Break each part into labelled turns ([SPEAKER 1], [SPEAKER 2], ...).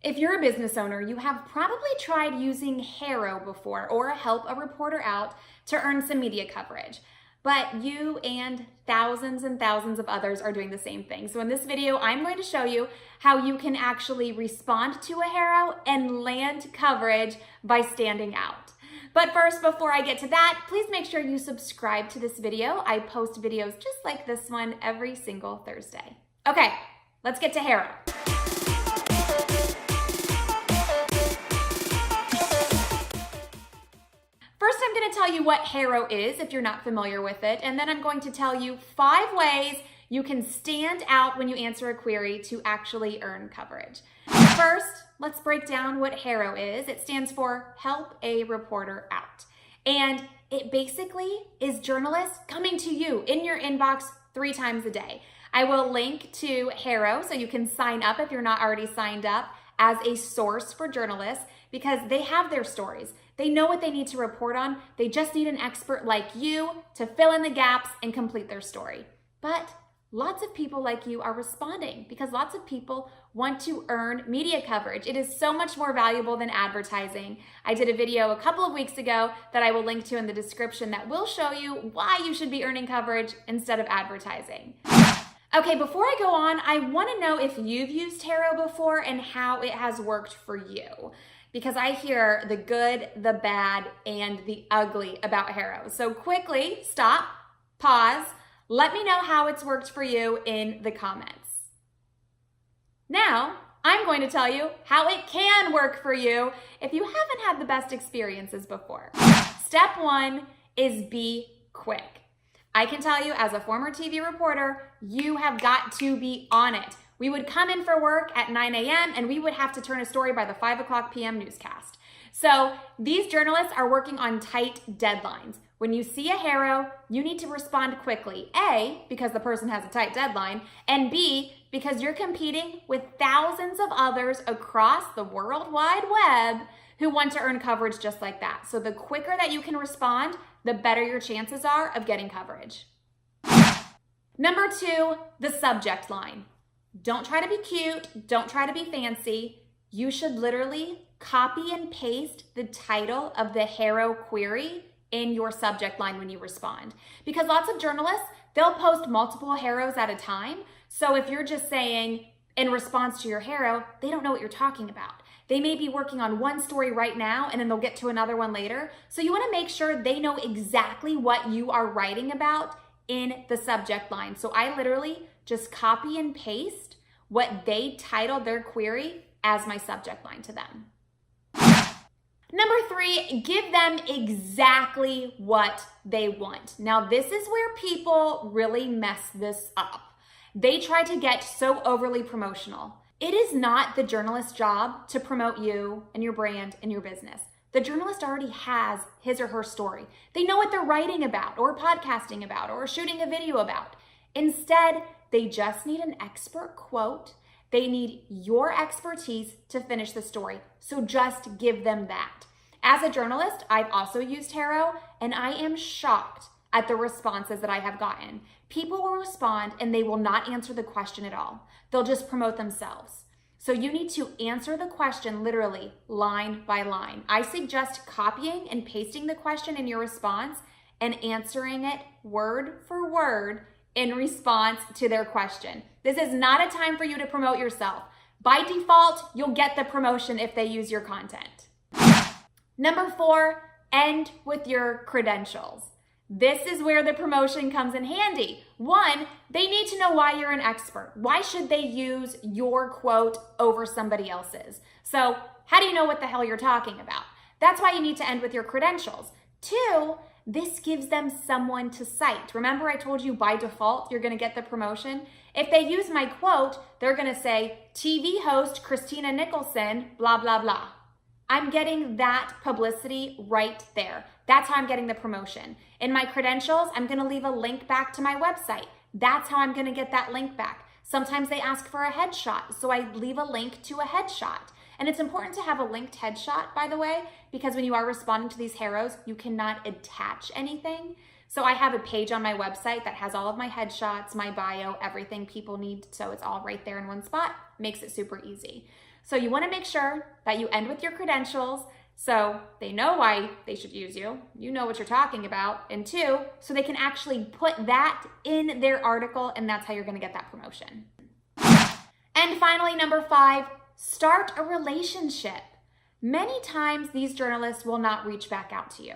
[SPEAKER 1] If you're a business owner, you have probably tried using HARO before or Help a Reporter Out to earn some media coverage. But you and thousands of others are doing the same thing. So in this video, I'm going to show you how you can actually respond to a HARO and land coverage by standing out. But first, before I get to that, please make sure you subscribe to this video. I post videos just like this one every single Thursday. Okay, let's get to HARO. First, I'm going to tell you what HARO is if you're not familiar with it, and then I'm going to tell you 5 ways you can stand out when you answer a query to actually earn coverage. First, let's break down what HARO is. It stands for Help a Reporter Out. And it basically is journalists coming to you in your inbox 3 times a day. I will link to HARO so you can sign up if you're not already signed up as a source for journalists because they have their stories. They know what they need to report on. They just need an expert like you to fill in the gaps and complete their story. But lots of people like you are responding because lots of people want to earn media coverage. It is so much more valuable than advertising. I did a video a couple of weeks ago that I will link to in the description that will show you why you should be earning coverage instead of advertising. Okay, before I go on, I want to know if you've used HARO before and how it has worked for you. Because I hear the good, the bad, and the ugly about HARO. So quickly, stop, pause, let me know how it's worked for you in the comments. Now, I'm going to tell you how it can work for you if you haven't had the best experiences before. Step 1 is be quick. I can tell you as a former TV reporter, you have got to be on it. We would come in for work at 9 a.m. and we would have to turn a story by the 5 o'clock p.m. newscast. So these journalists are working on tight deadlines. When you see a HARO, you need to respond quickly. A, because the person has a tight deadline, and B, because you're competing with thousands of others across the World Wide Web who want to earn coverage just like that. So the quicker that you can respond, the better your chances are of getting coverage. Number 2, the subject line. Don't try to be cute. Don't try to be fancy. You should literally copy and paste the title of the HARO query in your subject line when you respond. Because lots of journalists, they'll post multiple HAROs at a time. So if you're just saying in response to your HARO, they don't know what you're talking about. They may be working on one story right now and then they'll get to another one later. So you want to make sure they know exactly what you are writing about in the subject line. So I literally just copy and paste what they titled their query as my subject line to them. Number 3, give them exactly what they want. Now, this is where people really mess this up. They try to get so overly promotional. It is not the journalist's job to promote you and your brand and your business. The journalist already has his or her story. They know what they're writing about or podcasting about or shooting a video about. Instead, they just need an expert quote. They need your expertise to finish the story. So just give them that. As a journalist, I've also used HARO, and I am shocked at the responses that I have gotten. People will respond and they will not answer the question at all. They'll just promote themselves. So you need to answer the question literally line by line. I suggest copying and pasting the question in your response and answering it word for word in response to their question. This is not a time for you to promote yourself. By default, you'll get the promotion if they use your content. Number 4, end with your credentials. This is where the promotion comes in handy. 1, they need to know why you're an expert. Why should they use your quote over somebody else's? So how do you know what the hell you're talking about? That's why you need to end with your credentials. 2, this gives them someone to cite. Remember I told you by default you're going to get the promotion? If they use my quote, they're going to say, TV host Christina Nicholson, blah, blah, blah. I'm getting that publicity right there. That's how I'm getting the promotion. In my credentials, I'm going to leave a link back to my website. That's how I'm going to get that link back. Sometimes they ask for a headshot, so I leave a link to a headshot. And it's important to have a linked headshot, by the way, because when you are responding to these HAROs, you cannot attach anything. So I have a page on my website that has all of my headshots, my bio, everything people need. So it's all right there in one spot. Makes it super easy. So you want to make sure that you end with your credentials so they know why they should use you. You know what you're talking about. And 2, so they can actually put that in their article, and that's how you're going to get that promotion. And finally, number 5, start a relationship. Many times these journalists will not reach back out to you.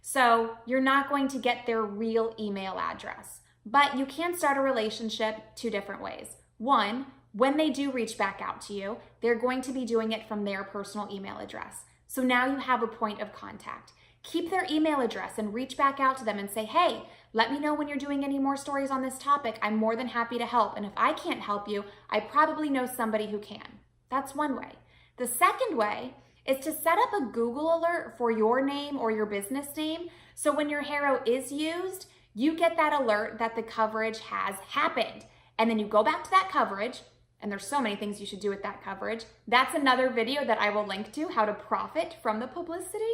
[SPEAKER 1] So you're not going to get their real email address, but you can start a relationship 2 different ways. 1, when they do reach back out to you, they're going to be doing it from their personal email address. So now you have a point of contact. Keep their email address and reach back out to them and say, hey, let me know when you're doing any more stories on this topic. I'm more than happy to help. And if I can't help you, I probably know somebody who can. That's one way. The second way is to set up a Google alert for your name or your business name. So when your HARO is used, you get that alert that the coverage has happened. And then you go back to that coverage, and there's so many things you should do with that coverage. That's another video that I will link to, how to profit from the publicity.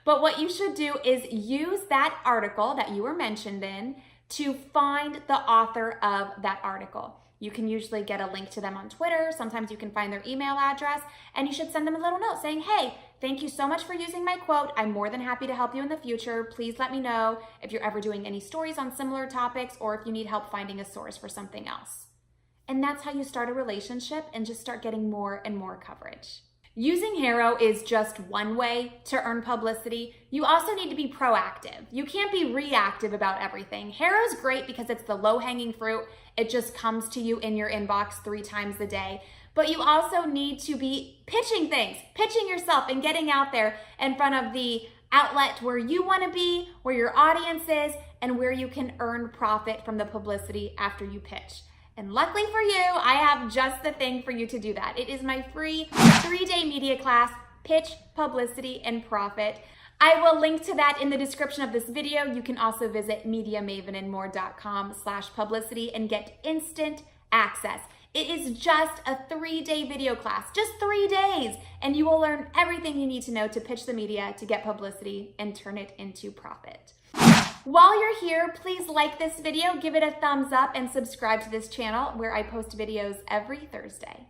[SPEAKER 1] But what you should do is use that article that you were mentioned in to find the author of that article. You can usually get a link to them on Twitter. Sometimes you can find their email address, and you should send them a little note saying, hey, thank you so much for using my quote. I'm more than happy to help you in the future. Please let me know if you're ever doing any stories on similar topics or if you need help finding a source for something else. And that's how you start a relationship and just start getting more and more coverage. Using HARO is just one way to earn publicity. You also need to be proactive. You can't be reactive about everything. HARO is great because it's the low-hanging fruit. It just comes to you in your inbox 3 times a day. But you also need to be pitching things, pitching yourself and getting out there in front of the outlet where you want to be, where your audience is, and where you can earn profit from the publicity after you pitch. And luckily for you, I have just the thing for you to do that. It is my free 3-day media class, Pitch, Publicity, and Profit. I will link to that in the description of this video. You can also visit MediaMavenandMore.com/publicity and get instant access. It is just a 3-day video class, just 3 days, and you will learn everything you need to know to pitch the media, to get publicity, and turn it into profit. While you're here, please like this video, give it a thumbs up, and subscribe to this channel where I post videos every Thursday.